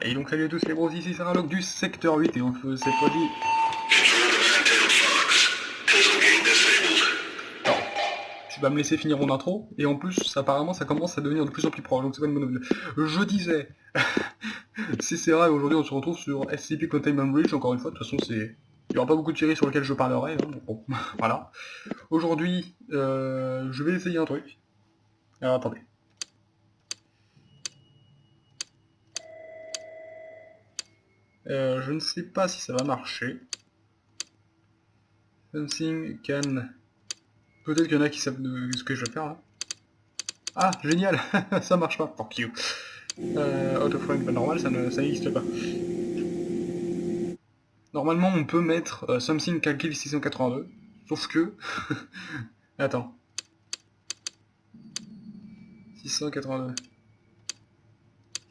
Et donc salut à tous les bros, ici c'est Ralog du secteur 8 et on fait cette fois-ci... Alors, tu vas me laisser finir mon intro, et en plus, apparemment ça commence à devenir de plus en plus proche, donc c'est pas une bonne nouvelle. Je disais... c'est Serra et aujourd'hui on se retrouve sur SCP Containment Breach, encore une fois, de toute façon c'est... Il n'y aura pas beaucoup de séries sur lesquelles je parlerai, hein, donc bon, voilà. Aujourd'hui, je vais essayer un truc. Alors attendez. Je ne sais pas si ça va marcher. Something can... Peut-être qu'il y en a qui savent ce que je vais faire là. Ah, génial. Ça marche pas, fuck you. Autoframe pas normal, ça n'existe pas. Normalement on peut mettre Something can kill 682, sauf que... Attends. 682.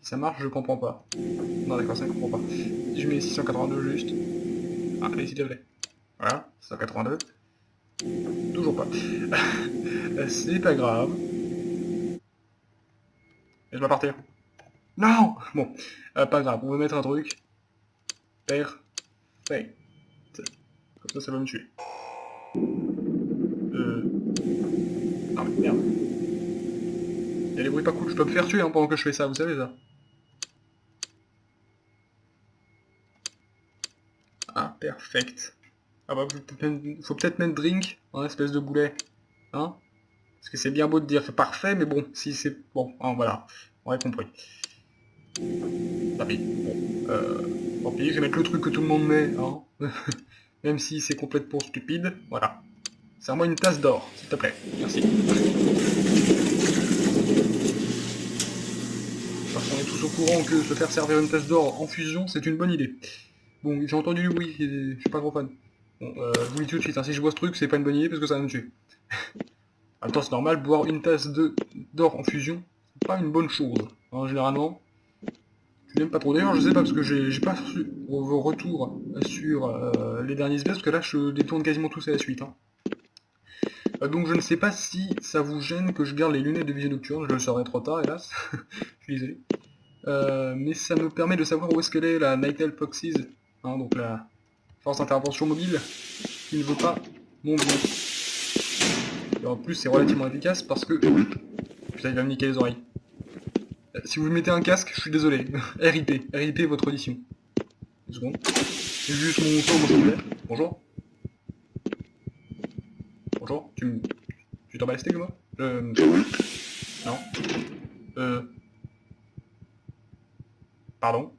Si ça marche, je comprends pas. Non d'accord, ça ne comprend pas. Si je mets 682 juste... Ah, allez s'il te plaît. Voilà, 682. Toujours pas. C'est pas grave. Laisse-moi partir. Non. Bon, pas grave, on va mettre un truc. Perfect. Comme ça va me tuer. Ah mais merde. Il y a des bruits pas cool, je peux me faire tuer hein, pendant que je fais ça, vous savez ça. Ah, perfect. Ah bah, faut peut-être mettre drink en espèce de boulet. Hein? Parce que c'est bien beau de dire parfait, mais bon, si c'est... Bon, hein, voilà, on a compris. Tant pis, bon, tant pis, je vais mettre le truc que tout le monde met, hein. Même si c'est complètement stupide, voilà. Serre-moi une tasse d'or, s'il te plaît, merci. Parce qu'on est tous au courant que se faire servir une tasse d'or en fusion, c'est une bonne idée. Bon, j'ai entendu du bruit, je suis pas trop fan. Bon, je vous dis tout de suite, hein, si je bois ce truc, c'est pas une bonne idée parce que ça va me tuer. En même temps, c'est normal, boire une tasse d'or en fusion, c'est pas une bonne chose. Hein, généralement, je n'aime pas trop. D'ailleurs, je sais pas, parce que j'ai pas reçu vos retours sur les derniers SBS, parce que là, je les tourne quasiment tous à la suite. Hein. Donc, je ne sais pas si ça vous gêne que je garde les lunettes de vision nocturne, je le saurai trop tard, hélas. Je suis désolé. Mais ça me permet de savoir où est-ce qu'elle est, la Nightel Foxes, hein, donc la force d'intervention mobile, qui ne veut pas mon bien. Et en plus, c'est relativement efficace parce que... Putain, il va me niquer les oreilles. Si vous mettez un casque, je suis désolé. RIP, RIP votre audition. Une seconde. J'ai juste mon tour, mon cellulaire. Bonjour. Bonjour, tu t'en bats les steaks, moi Non. Pardon.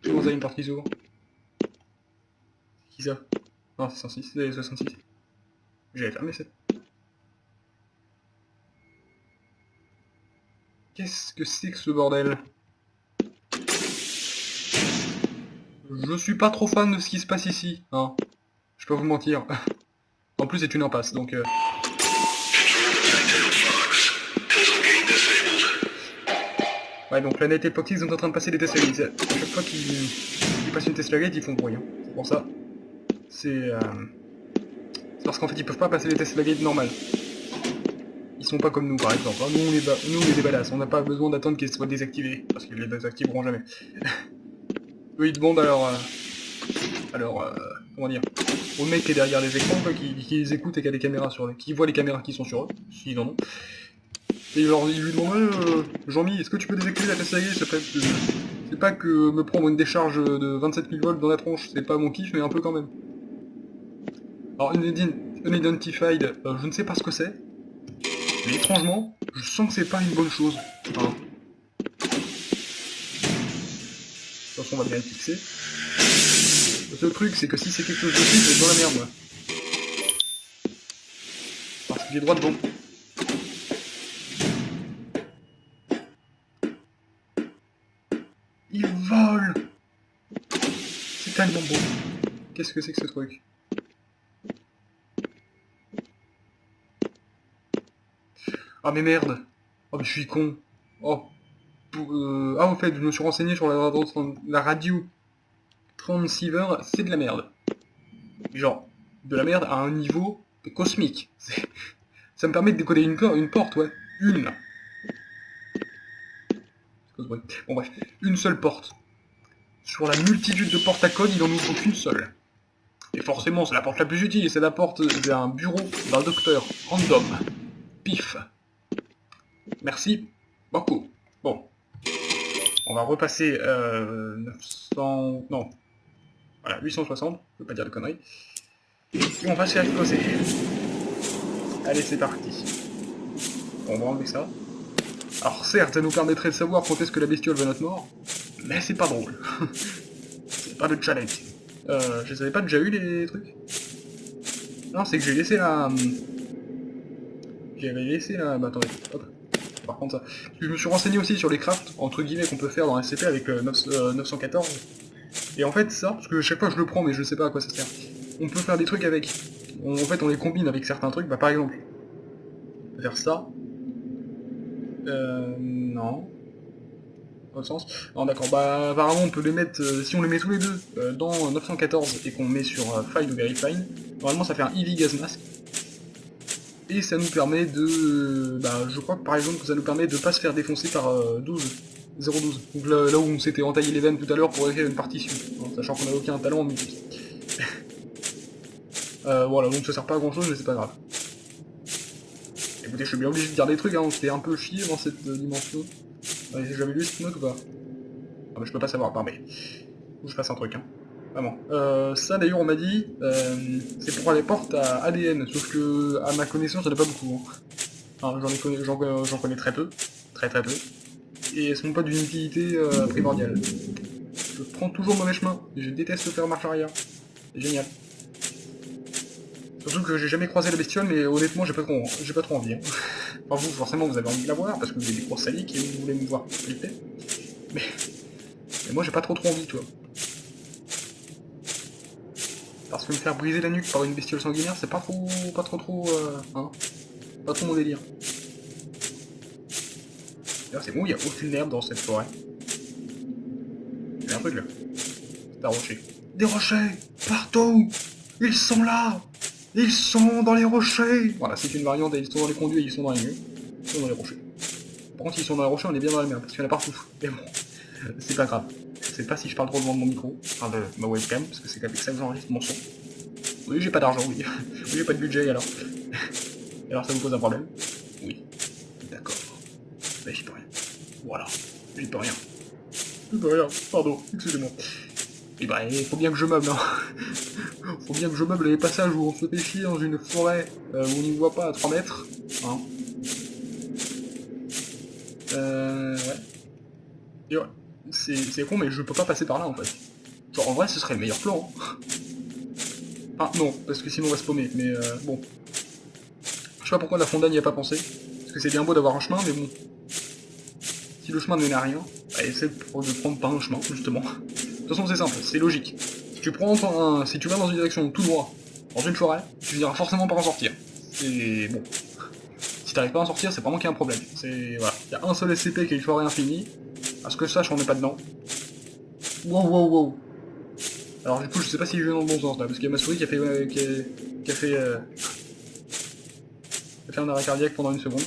Comment ça, une partie s'ouvre? C'est qui ça? Non, c'est 106, c'est 66. J'avais fermé cette. Qu'est-ce que c'est que ce bordel? Je suis pas trop fan de ce qui se passe ici, hein. Je peux vous mentir. En plus, c'est une impasse, donc... Ouais, donc la Nightel Foxes sont en train de passer des Tesla Gates. À chaque fois qu'ils passent une Tesla Gate, ils font bruit. Hein. C'est pour ça. C'est parce qu'en fait, ils peuvent pas passer les Tesla Gate normales. Ils sont pas comme nous, par exemple. Hein. Nous, on est des badass. On n'a pas besoin d'attendre qu'ils soient désactivés. Parce qu'ils les désactiveront jamais. Eux, ils demandent comment dire, au mec qui est derrière les écrans, quoi, qui les écoute et qui a des caméras sur eux, qui voit les caméras qui sont sur eux, s'ils en ont. Et genre, il lui demande, Jean-Mi, est-ce que tu peux désactiver la Tesla Gate, s'il te plaît? C'est pas que me prendre une décharge de 27 000 volts dans la tronche, c'est pas mon kiff, mais un peu quand même. Alors, Unidentified, je ne sais pas ce que c'est, mais étrangement, je sens que c'est pas une bonne chose. Hein. De toute façon, on va bien le fixer. Le seul truc, c'est que si c'est quelque chose de plus, je vais être dans la merde, moi. Parce qu'il est droit devant. Il vole! C'est tellement beau. Qu'est-ce que c'est que ce truc? Ah mais merde! Oh mais je suis con! Oh! Ah en fait, je me suis renseigné sur la radio transceiver, c'est de la merde. Genre, de la merde à un niveau cosmique. Ça me permet de décoder une porte, ouais. Une! Bon bref, une seule porte. Sur la multitude de portes à code, il en nous faut qu'une seule. Et forcément, c'est la porte la plus utile, c'est la porte d'un bureau d'un docteur random. Pif. Merci beaucoup. Bon. On va repasser 900... Non. Voilà, 860, je veux pas dire de conneries. Et on va se faire exploser. Allez, c'est parti. On va enlever ça. Alors certes, ça nous permettrait de savoir quand est-ce que la bestiole va notre mort, mais c'est pas drôle. C'est pas de challenge. Je les avais pas déjà eu les trucs? Non, c'est que j'ai laissé la... J'avais laissé la... Bah attendez, hop. Par contre ça. Parce que je me suis renseigné aussi sur les crafts, entre guillemets, qu'on peut faire dans SCP avec 914. Et en fait ça, parce que chaque fois je le prends mais je sais pas à quoi ça sert. On peut faire des trucs avec. En fait on les combine avec certains trucs, bah par exemple. On peut faire ça. Non. Dans le sens. Non d'accord, bah apparemment on peut les mettre, si on les met tous les deux dans 914 et qu'on met sur File ou Very Fine, normalement ça fait un Heavy Gas Mask. Et ça nous permet de... bah je crois que par exemple ça nous permet de pas se faire défoncer par 012. Donc là où on s'était entaillé les veines tout à l'heure pour écrire une partition, hein, sachant qu'on n'a aucun talent en multi. Voilà, donc ça sert pas à grand chose mais c'est pas grave. Écoutez, je suis bien obligé de dire des trucs, hein, on s'était un peu chier dans cette dimension. J'ai jamais lu cette note ou pas? Ah bah je peux pas savoir, mais... Faut que je fasse un truc, hein. Vraiment. Ça d'ailleurs on m'a dit, c'est pour les portes à ADN, sauf que à ma connaissance j'en ai pas beaucoup. Hein. Enfin, j'en connais très peu. Très peu. Et elles sont pas d'une utilité primordiale. Je prends toujours le mauvais chemin, je déteste faire marche arrière. C'est génial. Surtout que j'ai jamais croisé la bestiole, mais honnêtement j'ai pas trop envie. Hein. Enfin vous, forcément vous avez envie de la voir, parce que vous avez des courses saliques et vous voulez me voir flipper. Mais moi j'ai pas trop envie, tu vois. Parce que me faire briser la nuque par une bestiole sanguinaire, c'est pas trop, hein. Pas trop mon délire. D'ailleurs c'est bon, il y a aucune herbe dans cette forêt. Il y a un truc là. C'est un rocher. Des rochers! Partout! Ils sont là! Ils sont dans les rochers! Voilà, c'est une variante, ils sont dans les conduits et ils sont dans les murs. Ils sont dans les rochers. Par contre, s'ils sont dans les rochers, on est bien dans la merde, parce qu'il y en a partout. Mais bon, c'est pas grave. Je sais pas si je parle trop loin de mon micro, enfin de ma webcam, parce que c'est avec ça que j'enregistre mon son. Oui, j'ai pas d'argent, oui. Oui, j'ai pas de budget, alors. Alors ça vous pose un problème? Oui. D'accord. Mais j'y peux rien. Voilà. J'y peux rien. J'y peux rien. Pardon, excusez-moi. Et bah, il faut bien que je meuble, hein. Faut bien que je meuble les passages où on se fait chier dans une forêt où on n'y voit pas à 3 mètres. Hein. Ouais. Et ouais. C'est con, mais je peux pas passer par là, en fait. Genre, en vrai, ce serait le meilleur plan. Hein. Ah, non, parce que sinon on va se paumer, mais bon. Je sais pas pourquoi la Fonda n'y a pas pensé. Parce que c'est bien beau d'avoir un chemin, mais bon. Si le chemin ne mène à rien, bah, essaie de prendre pas un chemin, justement. De toute façon, c'est simple, c'est logique. Si tu vas dans une direction tout droit, dans une forêt, tu finiras forcément par en sortir. C'est bon. Si t'arrives pas à en sortir, c'est vraiment qu'il y a un problème. C'est voilà. Il y a un seul SCP qui est une forêt infinie. À ce que je sache, on n'est pas dedans. Wow. Alors du coup, je sais pas si je vais dans le bon sens là, parce qu'il y a ma souris qui a fait, qui a fait un arrêt cardiaque pendant une seconde.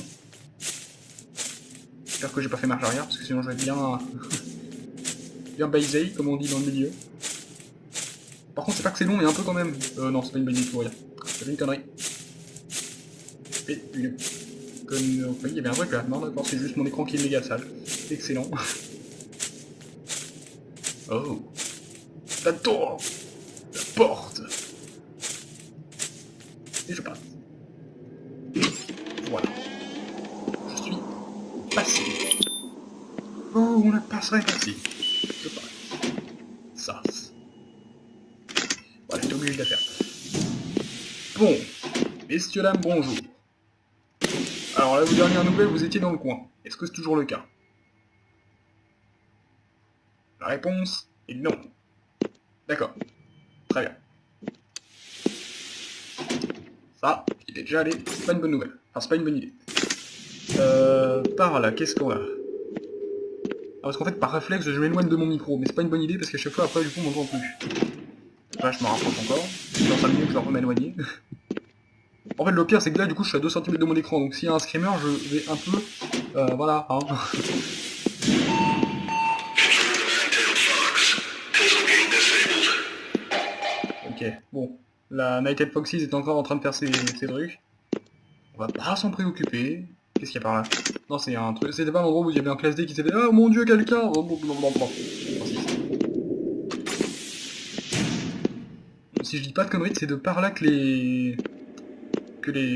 J'espère que j'ai pas fait marche arrière, parce que sinon je vais être bien... bien baisé, comme on dit dans le milieu. Par contre, c'est pas que c'est long, mais un peu quand même. Non, c'est pas une bonne idée de courir. C'est une connerie. Et une connerie... Il y avait un truc là. Non, d'accord, c'est juste mon écran qui est méga sale. Excellent. Oh. La tour. La porte. Et je passe. Voilà. Je suis passé. Oh, on a passé. Je passe. Ça. Voilà, j'étais obligé de la faire. Bon. Messieurs, dames, bonjour. Alors là, aux dernières nouvelles, vous étiez dans le coin. Est-ce que c'est toujours le cas? La réponse est non. D'accord. Très bien. Ça, il est déjà allé, c'est pas une bonne nouvelle. Enfin, c'est pas une bonne idée. Par là, qu'est-ce qu'on a? Ah, parce qu'en fait, par réflexe, je m'éloigne de mon micro, mais c'est pas une bonne idée parce qu'à chaque fois, après, du coup, on m'entend plus. Là, je me rapproche encore. Dans 5 minutes, je vais m'éloigner. En fait, le pire, c'est que là, du coup, je suis à 2 cm de mon écran, donc s'il y a un screamer, je vais un peu... voilà, hein. Ok, bon. La Nighted Foxes est encore en train de faire ses trucs. On va pas s'en préoccuper. Qu'est-ce qu'il y a par là? Non, c'est un truc. C'était pas l'endroit où il y avait un classe D qui s'est fait ah mon dieu, quelqu'un. Oh, bon. Si je dis pas de conneries, c'est de par là que les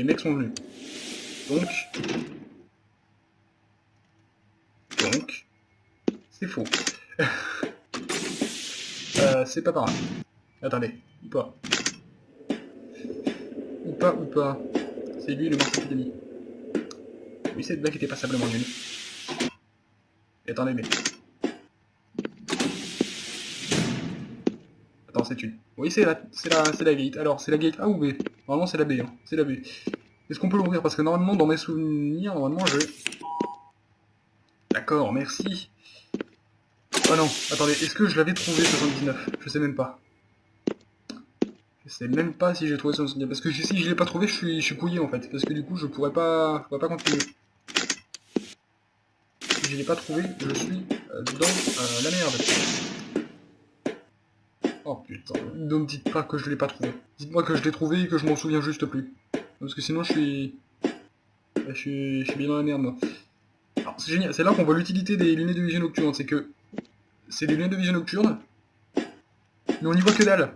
mecs sont venus. Donc, c'est faux. C'est pas par là. Attendez, ou pas. Ou pas. C'est lui le marsupilami. Oui, cette blague était passablement nulle. Et attendez, mais... Attends, c'est une. Oui, c'est la gate. Alors, c'est la gate A ou B? Normalement, c'est la B, hein. C'est la B. Est-ce qu'on peut l'ouvrir? Parce que normalement, dans mes souvenirs, normalement, je... D'accord, merci. Oh non, attendez, est-ce que je l'avais trouvé 79? Je sais même pas. Je sais même pas si j'ai trouvé 79. Parce que si je l'ai pas trouvé, je suis couillé en fait. Parce que du coup, je pourrais pas continuer. Si je l'ai pas trouvé, je suis dans la merde. Oh putain, ne me dites pas que je l'ai pas trouvé. Dites-moi que je l'ai trouvé et que je m'en souviens juste plus. Parce que sinon je suis bien dans la merde moi. Alors c'est génial, c'est là qu'on voit l'utilité des lunettes de vision nocturne, c'est que c'est des lunettes de vision nocturne, mais on n'y voit que dalle.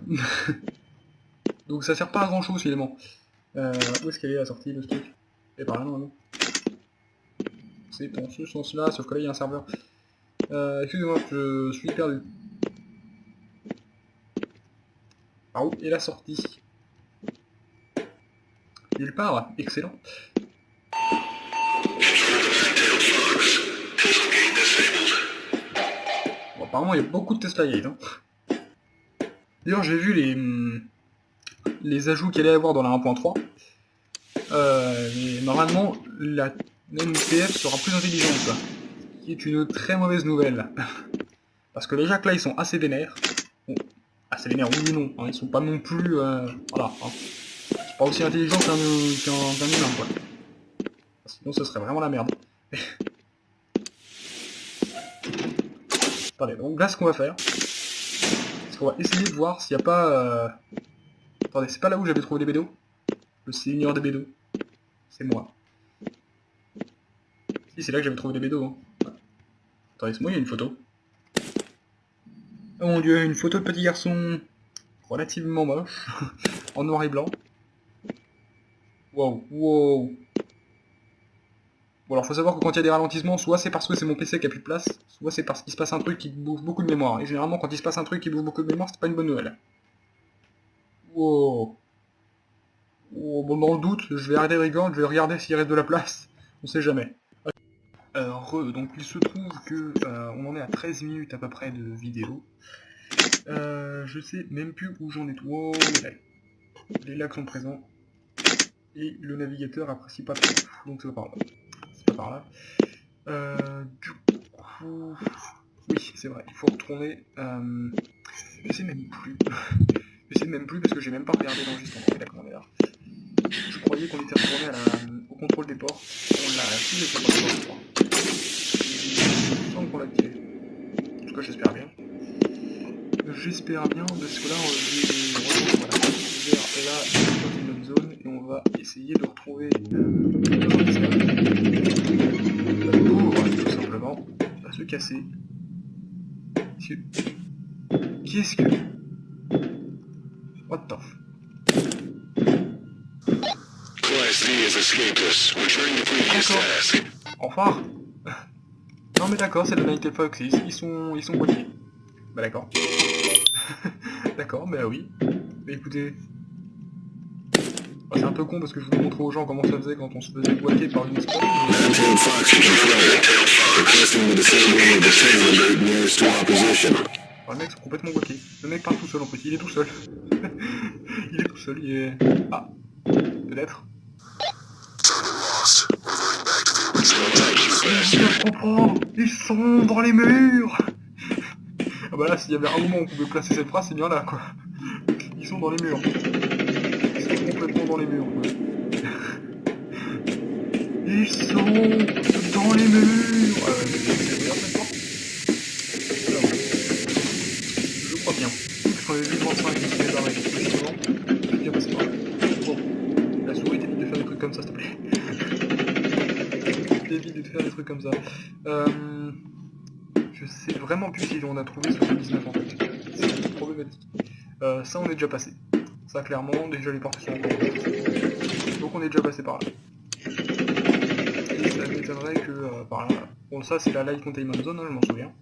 Donc ça sert pas à grand chose finalement. Où est-ce qu'elle est la sortie de ce truc? Et par là normalement. C'est dans ce sens là, sauf que là il y a un serveur. Excusez-moi, je suis perdu. Par où est la sortie? Nulle part, excellent. Bon, apparemment il y a beaucoup de Tesla Gate. Hein. D'ailleurs j'ai vu les ajouts qu'il allait y avoir dans la 1.3. Et normalement la NPF sera plus intelligente, quoi. Ce qui est une très mauvaise nouvelle. Parce que les jacks là ils sont assez vénères. Bon, assez vénères oui ou non, hein, ils sont pas non plus... voilà. Hein. Pas aussi intelligent qu'un humain, quoi. Sinon, ce serait vraiment la merde. Attendez, donc là, ce qu'on va faire, c'est qu'on va essayer de voir s'il n'y a pas... Attendez, c'est pas là où j'avais trouvé des bédos? Le seigneur des bédos. C'est moi. Si, c'est là que j'avais trouvé des bédos. Hein. Ouais. Attendez, c'est moi, il y a une photo. Oh mon dieu, une photo de petit garçon relativement moche, en noir et blanc. Wow. Bon alors faut savoir que quand il y a des ralentissements, soit c'est parce que c'est mon PC qui a plus de place, soit c'est parce qu'il se passe un truc qui bouffe beaucoup de mémoire. Et généralement quand il se passe un truc qui bouffe beaucoup de mémoire, c'est pas une bonne nouvelle. Wow. Bon dans le doute, je vais arrêter de rigoler, je vais regarder s'il reste de la place. On sait jamais. Donc il se trouve que on en est à 13 minutes à peu près de vidéo. Je sais même plus où j'en ai tout. Wow, les lags sont présents. Et le navigateur apprécie pas trop. Donc c'est pas par là. Par là. Du coup... Oui, c'est vrai, il faut retourner... Je sais même plus. Je sais même plus parce que j'ai même pas regardé l'enregistrement. D'accord, on est là. Je croyais qu'on était retourné au contrôle des ports. On l'a activé le contrôle des ports, je crois. Il me semble qu'on l'a activé. En tout cas, j'espère bien. J'espère bien parce que là, je vais retourner vers la une zone et on va essayer de retrouver tout simplement va se casser. Qu'est-ce que... What the f... Enfin. Non mais d'accord, c'est le Nighted Foxes, ils sont bloqués. Bah d'accord. D'accord, bah oui. Mais écoutez... Bah, c'est un peu con parce que je voulais montrer aux gens comment ça faisait quand on se faisait boiter par une spawn. Le mec sont complètement bloqués. Le mec part tout seul en plus, il est tout seul. Il est tout seul, il est... Ah, peut-être. Je comprends, ils sont dans les murs. Ah bah là, s'il y avait un moment où on pouvait placer cette phrase, c'est bien là, quoi. Ils sont dans les murs. Ils sont complètement dans les murs, quoi. Ils sont dans les murs. Je crois bien. Parce qu'on avait vu 35 qui se met dans la comme ça. Je sais vraiment plus si on a trouvé 79 en fait. C'est problématique. Ça on est déjà passé. Ça clairement, déjà les portes sont encore ouvertes. Donc on est déjà passé par là. Et ça m'étonnerait que par là. Bon ça c'est la Light Containment Zone, hein, je m'en souviens.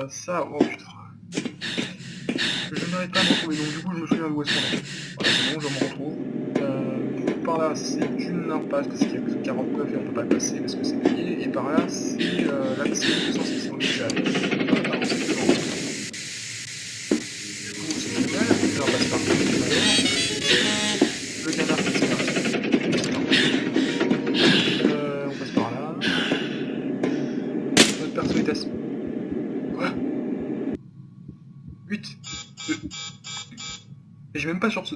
Ça, oh putain. Je n'arrête pas à me retrouver, donc du coup je me souviens d'où est-ce qu'on est. Voilà, c'est bon, je me retrouve. Du coup par là c'est une impasse parce qu'il y a que 49 et on peut pas le passer parce que c'est payé. Et par là c'est l'accès 206, on est déjà allé. On va avancer devant. Du coup c'est génial, là on passe par le canard qui s'est on passe par là. Notre perso est assis. Quoi 8 Et j'ai même pas sur ce...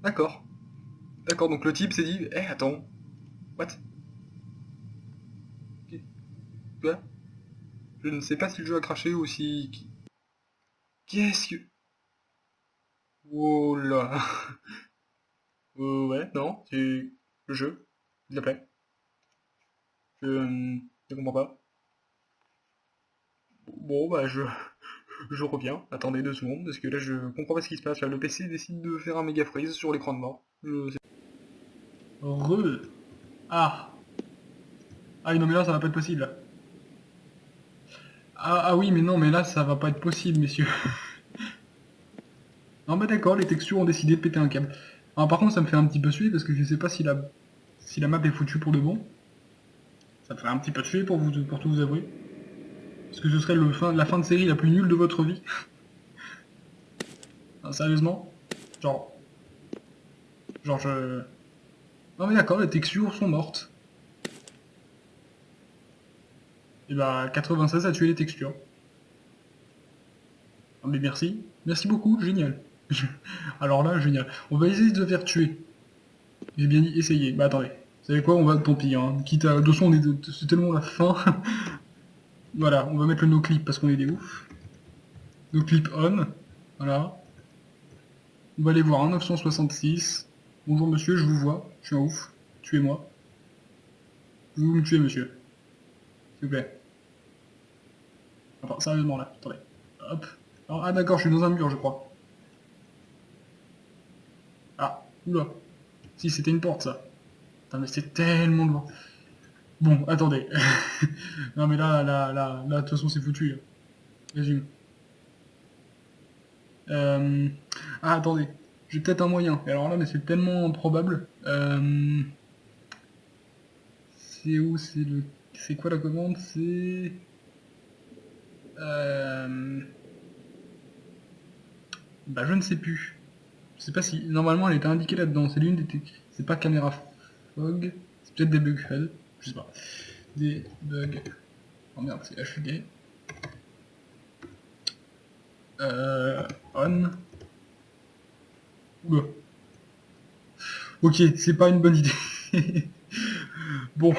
D'accord. D'accord, donc le type s'est dit, eh attends, what? Quoi? Je ne sais pas si le jeu a craché ou si... Qu'est-ce que... Oh là. Ouais, non, c'est le jeu, s'il te plaît. Je comprends pas. Bon, bah je reviens. Attendez 2 secondes, parce que là je comprends pas ce qui se passe. Là, le PC décide de faire un méga freeze sur l'écran de mort. Ah. Ah non mais là ça va pas être possible. Ah oui mais non mais là ça va pas être possible messieurs. Non bah d'accord, les textures ont décidé de péter un câble. Alors par contre ça me fait un petit peu suer parce que je sais pas si la map est foutue pour de bon. Ça me fait un petit peu suer pour tout vous avouer. Parce que ce serait la fin de série la plus nulle de votre vie. Ah, sérieusement. Genre je... Non mais d'accord, les textures sont mortes. Et bah 96 a tué les textures. Non mais merci. Merci beaucoup, génial. Alors là, génial. On va essayer de se faire tuer. J'ai bien dit essayer. Bah attendez. Vous savez quoi, on va, tant pis, hein. Quitte à... De toute façon, c'est tellement la fin. Voilà, on va mettre le no-clip parce qu'on est des oufs. No-clip on. Voilà. On va aller voir, 966. Bonjour monsieur, je vous vois. Je suis un ouf. Tuez-moi. Vous me tuez, monsieur. S'il vous plaît. Enfin, sérieusement, là. Attendez. Hop. Alors, ah d'accord, je suis dans un mur, je crois. Ah, oula. Si, c'était une porte, ça. Putain, mais c'est tellement loin. Bon, attendez. Non, mais là, de toute façon, c'est foutu. Résume. Ah, attendez. J'ai peut-être un moyen. Et alors là, mais c'est tellement improbable. C'est où? C'est quoi la commande? C'est... Bah, je ne sais plus. Je sais pas si... Normalement, elle était indiquée là-dedans. C'est l'une des... C'est pas caméra fog. C'est peut-être des bughead. Je sais pas. Des bugs. Oh merde, c'est HUD. On. Oula. Ok, c'est pas une bonne idée. Bon.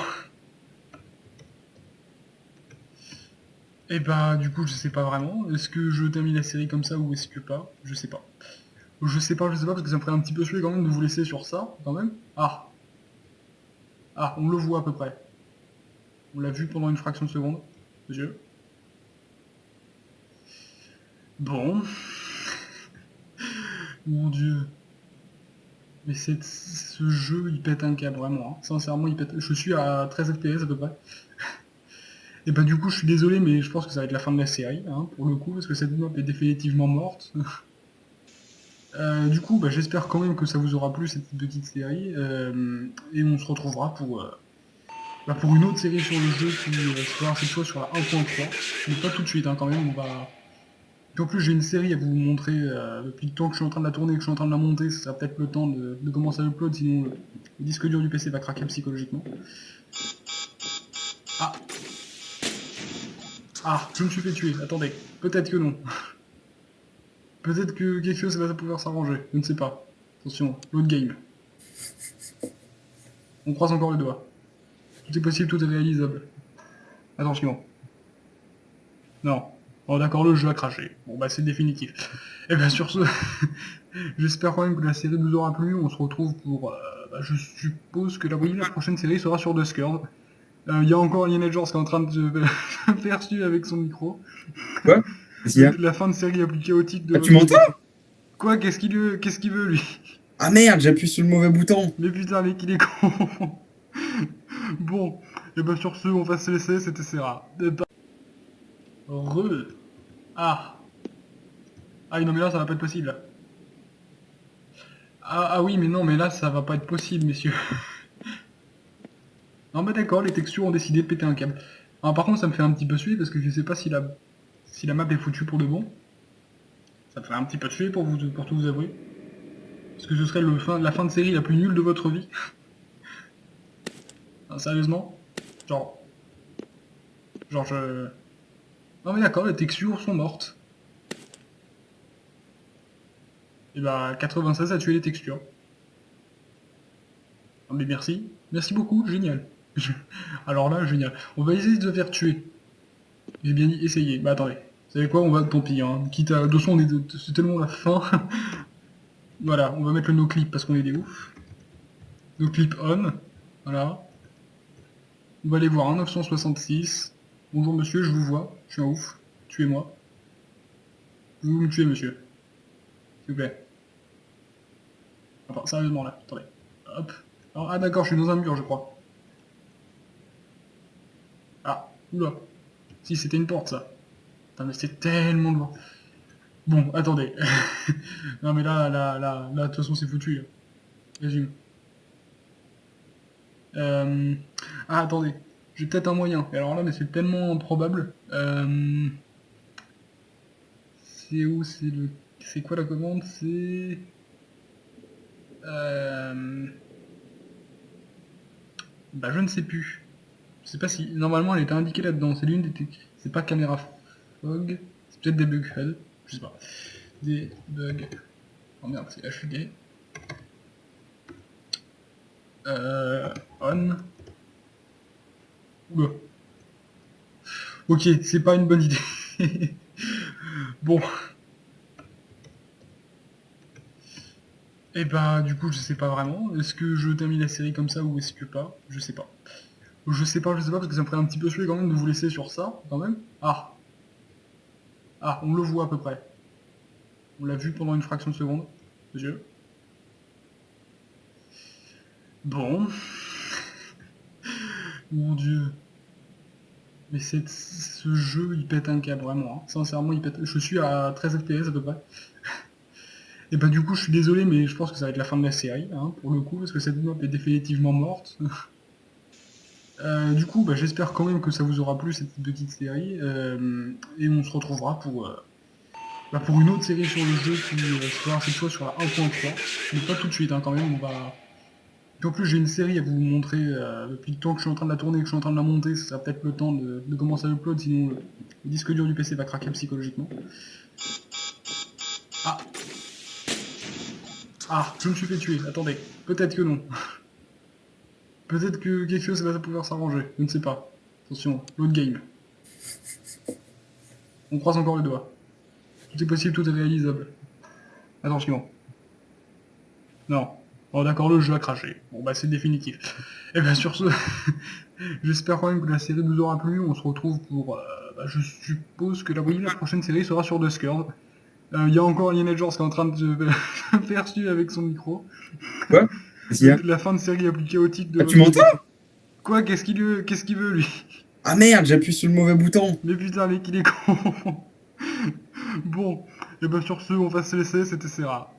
Et bah, du coup, je sais pas vraiment. Est-ce que je termine la série comme ça ou est-ce que pas? Je sais pas. Je sais pas, parce que ça me ferait un petit peu suer quand même de vous laisser sur ça, quand même. Ah. Ah, on le voit à peu près. On l'a vu pendant une fraction de seconde. Monsieur. Bon. Mon dieu. Mais ce jeu, il pète un câble, vraiment. Hein. Sincèrement, il pète... Je suis à 13 FPS à peu près. Et bah du coup, je suis désolé, mais je pense que ça va être la fin de la série, hein, pour le coup, parce que cette map est définitivement morte. Du coup, bah, j'espère quand même que ça vous aura plu, cette petite série. Et on se retrouvera pour une autre série sur le jeu qui sera cette fois sur la 1.3. Mais pas tout de suite, hein, quand même, on va... Puis en plus, j'ai une série à vous montrer depuis le temps que je suis en train de la tourner, que je suis en train de la monter. Ça sera peut-être le temps de commencer à upload, sinon le disque dur du PC va craquer psychologiquement. Ah. Ah, je me suis fait tuer, attendez. Peut-être que non. Peut-être que quelque chose va pouvoir s'arranger, je ne sais pas. Attention, l'autre game. On croise encore les doigts. Tout est possible, tout est réalisable. Attention. Non. Bon d'accord, le jeu a craché. Bon bah c'est définitif. Et bien sur ce, j'espère quand même que la série vous aura plu. On se retrouve je suppose que la prochaine série sera sur Discord. Il y a encore Liana George qui est en train de se faire suivre avec son micro. Quoi? Qu'est-ce qu'il y a? La fin de série la plus chaotique de Ah, tu votre m'entends? vie. Quoi? Qu'est-ce qu'il veut, lui? Ah merde, j'appuie sur le mauvais bouton. Mais putain, mec, il est con. Bon, et ben sur ce, on va se laisser, c'était Serra. Re. Ah. Ah non mais là ça va pas être possible. Là. Ah oui mais non mais là ça va pas être possible messieurs. Non bah d'accord, les textures ont décidé de péter un câble. Alors, par contre ça me fait un petit peu suer parce que je sais pas si la map est foutue pour de bon. Ça me fait un petit peu suer pour tout vous avouer. Parce que ce serait la fin de série la plus nulle de votre vie. Ah, sérieusement. Genre je... Non mais d'accord, les textures sont mortes. Et bah 96 a tué les textures. Non mais merci. Merci beaucoup, génial. Alors là, génial. On va essayer de se faire tuer. J'ai bien dit essayer. Bah attendez. Vous savez quoi, on va... Tant pis, hein. Quitte à... De toute façon, c'est tellement la fin. Voilà, on va mettre le no-clip parce qu'on est des oufs. No-clip on. Voilà. On va aller voir 1966. Bonjour monsieur, je vous vois. Je suis un ouf. Tuez-moi. Vous me tuez monsieur. S'il vous plaît. Enfin, sérieusement là. Attendez. Hop. Alors, ah d'accord, je suis dans un mur, je crois. Ah, oula. Si, c'était une porte, ça. Putain, mais c'est tellement loin. Bon, attendez. Non, mais là, de toute façon, c'est foutu. Là. Résume. Ah, attendez. J'ai peut-être un moyen. Et alors là, mais c'est tellement improbable. C'est où? C'est le... C'est quoi la commande? C'est... Bah, je ne sais plus. Je sais pas si... Normalement, elle était indiquée là-dedans. C'est l'une des... C'est pas caméra fog. C'est peut-être des bugs head. Je sais pas. Des bugs... Oh merde, c'est HUD. On. Oula. Ok, c'est pas une bonne idée. Bon. Et bah, du coup, je sais pas vraiment. Est-ce que je termine la série comme ça ou est-ce que pas? Je sais pas. Je sais pas, parce que ça me ferait un petit peu suer quand même de vous laisser sur ça, quand même. Ah. Ah, on le voit à peu près. On l'a vu pendant une fraction de seconde. Monsieur. Bon. Mon dieu. Mais ce jeu, il pète un câble, vraiment. Hein. Sincèrement, il pète... Je suis à 13 FPS à peu près. Et bah du coup, je suis désolé, mais je pense que ça va être la fin de la série, hein, pour le coup, parce que cette map est définitivement morte. Du coup, bah, j'espère quand même que ça vous aura plu, cette petite série. Et on se retrouvera pour une autre série sur le jeu qui sera cette fois sur la 1.3. Mais pas tout de suite, hein, quand même, on va... Puis en plus, j'ai une série à vous montrer depuis le temps que je suis en train de la tourner, que je suis en train de la monter, ça sera peut-être le temps de commencer à upload, sinon le disque dur du PC va craquer psychologiquement. Ah. Ah, je me suis fait tuer, attendez, peut-être que non. Peut-être que quelque chose va pouvoir s'arranger, je ne sais pas. Attention, l'autre game. On croise encore les doigts. Tout est possible, tout est réalisable. Attention. Non. Bon d'accord, le jeu a craché. Bon bah c'est définitif. Et bien sur ce, j'espère quand même que la série nous aura plu. On se retrouve pour... bah, je suppose que la prochaine série sera sur Discord. Il y a encore Liana George qui est en train de se faire suivre avec son micro. Quoi? Qu'est-ce qu'il y a? La fin de série la plus chaotique de Ah, tu votre vie. m'entends? Quoi? Qu'est-ce qu'il veut, lui? Ah merde, j'appuie sur le mauvais bouton. Mais putain, mec, il est con. Bon, et ben sur ce, on va se laisser, c'était Serra.